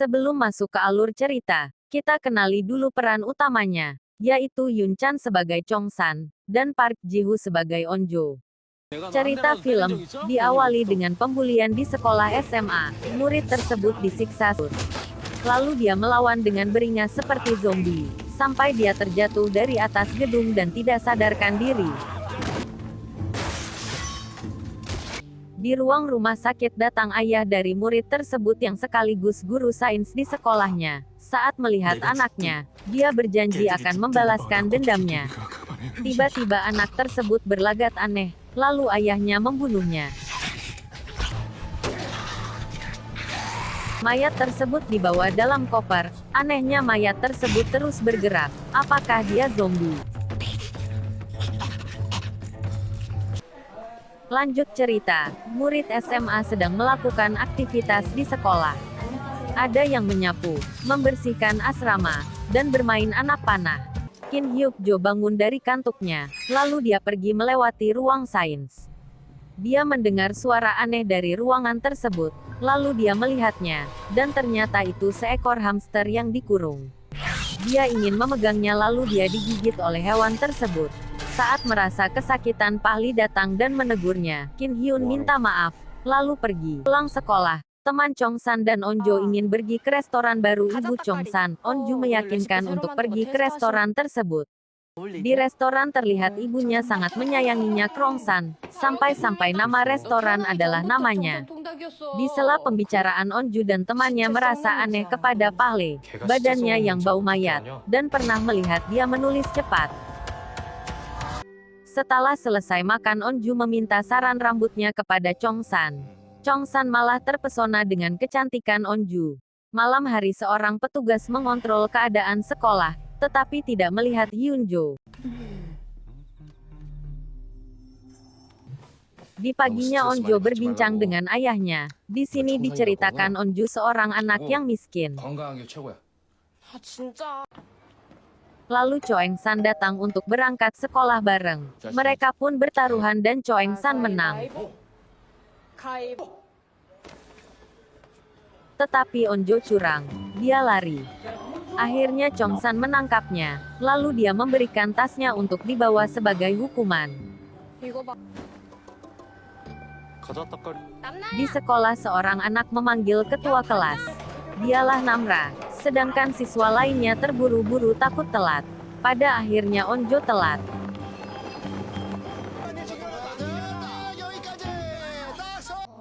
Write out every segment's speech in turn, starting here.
Sebelum masuk ke alur cerita, kita kenali dulu peran utamanya, yaitu Yun Chan sebagai Chong San, dan Park Ji Hoo sebagai Onjo. Cerita film diawali dengan pembulian di sekolah SMA. Murid tersebut disiksa, lalu dia melawan dengan beringas seperti zombie, sampai dia terjatuh dari atas gedung dan tidak sadarkan diri. Di ruang rumah sakit datang ayah dari murid tersebut yang sekaligus guru sains di sekolahnya. Saat melihat anaknya, dia berjanji akan membalaskan dendamnya. Tiba-tiba anak tersebut berlagat aneh, lalu ayahnya membunuhnya. Mayat tersebut dibawa dalam koper. Anehnya mayat tersebut terus bergerak. Apakah dia zombie? Lanjut cerita, murid SMA sedang melakukan aktivitas di sekolah. Ada yang menyapu, membersihkan asrama, dan bermain anak panah. Kim Hyuk Jo bangun dari kantuknya, lalu dia pergi melewati ruang sains. Dia mendengar suara aneh dari ruangan tersebut, lalu dia melihatnya, dan ternyata itu seekor hamster yang dikurung. Dia ingin memegangnya lalu dia digigit oleh hewan tersebut. Saat merasa kesakitan, Pahli datang dan menegurnya. Kim Hyun minta maaf, lalu pergi. Pulang sekolah, teman Chong San dan Onjo ingin pergi ke restoran baru ibu Chong San. Onjo meyakinkan untuk pergi ke restoran tersebut. Di restoran terlihat ibunya sangat menyayanginya Krong San, sampai-sampai nama restoran adalah namanya. Di sela pembicaraan Onju dan temannya merasa aneh kepada Pahle, badannya yang bau mayat, dan pernah melihat dia menulis cepat. Setelah selesai makan, Onju meminta saran rambutnya kepada Chong San. Chong San malah terpesona dengan kecantikan Onju. Malam hari seorang petugas mengontrol keadaan sekolah, tetapi tidak melihat Hyun Jo. Di paginya Onjo berbincang dengan ayahnya. Di sini diceritakan Onju seorang anak yang miskin. Lalu Choeng San datang untuk berangkat sekolah bareng. Mereka pun bertaruhan dan Choeng San menang. Tetapi Onjo curang. Dia lari. Akhirnya Chong San menangkapnya, lalu dia memberikan tasnya untuk dibawa sebagai hukuman. Di sekolah seorang anak memanggil ketua kelas. Dialah Namra, sedangkan siswa lainnya terburu-buru takut telat. Pada akhirnya Onjo telat.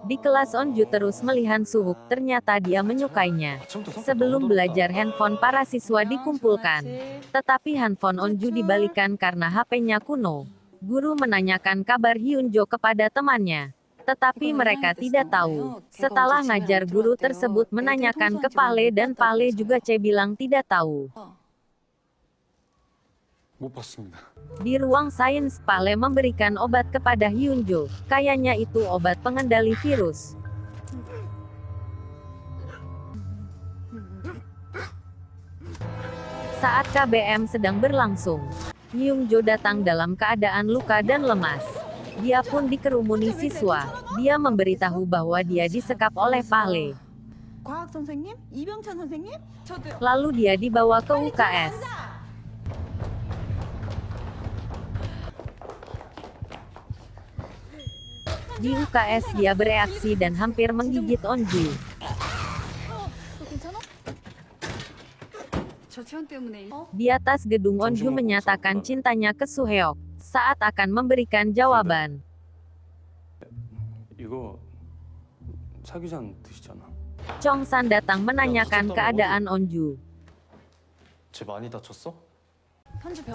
Di kelas Onju terus melihat Suhuk, ternyata dia menyukainya. Sebelum belajar handphone para siswa dikumpulkan. Tetapi handphone Onju dibalikan karena HP-nya kuno. Guru menanyakan kabar Hyun Jo kepada temannya. Tetapi mereka tidak tahu. Setelah ngajar guru tersebut menanyakan ke Pahle dan Pahle juga bilang tidak tahu. Di ruang sains, Pahle memberikan obat kepada Hyun Jo. Kayaknya itu obat pengendali virus. Saat KBM sedang berlangsung, Hyun Jo datang dalam keadaan luka dan lemas. Dia pun dikerumuni siswa. Dia memberitahu bahwa dia disekap oleh Pahle. Lalu dia dibawa ke UKS. Di UKS dia bereaksi dan hampir menggigit Onju. Di atas gedung Onju menyatakan cintanya ke Suheok saat akan memberikan jawaban. Chong San datang menanyakan keadaan Onju.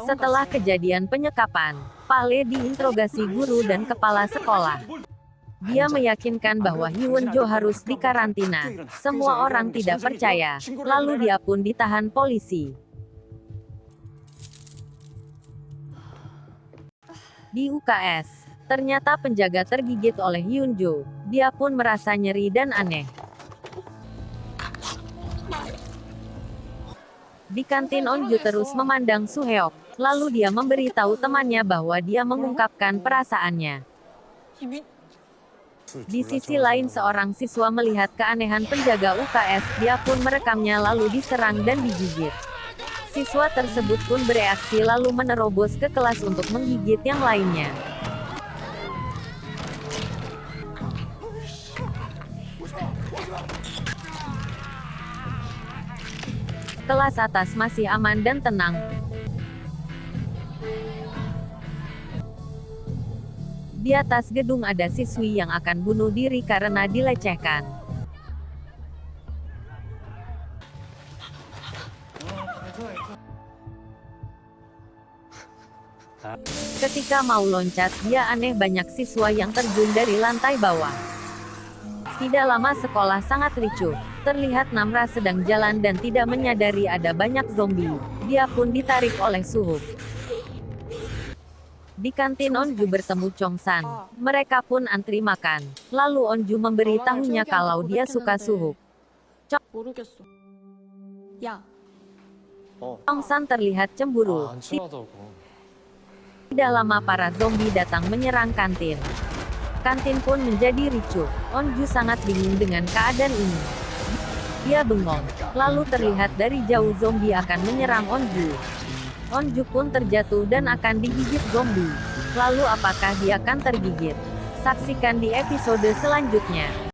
Setelah kejadian penyekapan, Pahle diinterogasi guru dan kepala sekolah. Dia meyakinkan bahwa Hyun Jo harus dikarantina. Semua orang tidak percaya, lalu dia pun ditahan polisi. Di UKS, ternyata penjaga tergigit oleh Hyun Jo. Dia pun merasa nyeri dan aneh. Di kantin Onju terus memandang Suheok, lalu dia memberitahu temannya bahwa dia mengungkapkan perasaannya. Di sisi lain seorang siswa melihat keanehan penjaga UKS, dia pun merekamnya lalu diserang dan digigit. Siswa tersebut pun bereaksi lalu menerobos ke kelas untuk menggigit yang lainnya. Kelas atas masih aman dan tenang. Di atas gedung ada siswi yang akan bunuh diri karena dilecehkan. Ketika mau loncat, dia aneh banyak siswa yang terjun dari lantai bawah. Tidak lama sekolah sangat ricuh. Terlihat Namra sedang jalan dan tidak menyadari ada banyak zombie. Dia pun ditarik oleh Suhuk. Di kantin Onju bertemu Chongsan. Mereka pun antri makan. Lalu Onju memberitahunya kalau dia suka Suhuk. 모르겠어. 야, Chongsan terlihat cemburu. 안 친하다고. Tidak lama para zombie datang menyerang kantin. Kantin pun menjadi ricuh. Onju sangat bingung dengan keadaan ini. Dia bengong. Lalu terlihat dari jauh zombie akan menyerang Onju. Onju pun terjatuh dan akan digigit zombie. Lalu apakah dia akan tergigit? Saksikan di episode selanjutnya.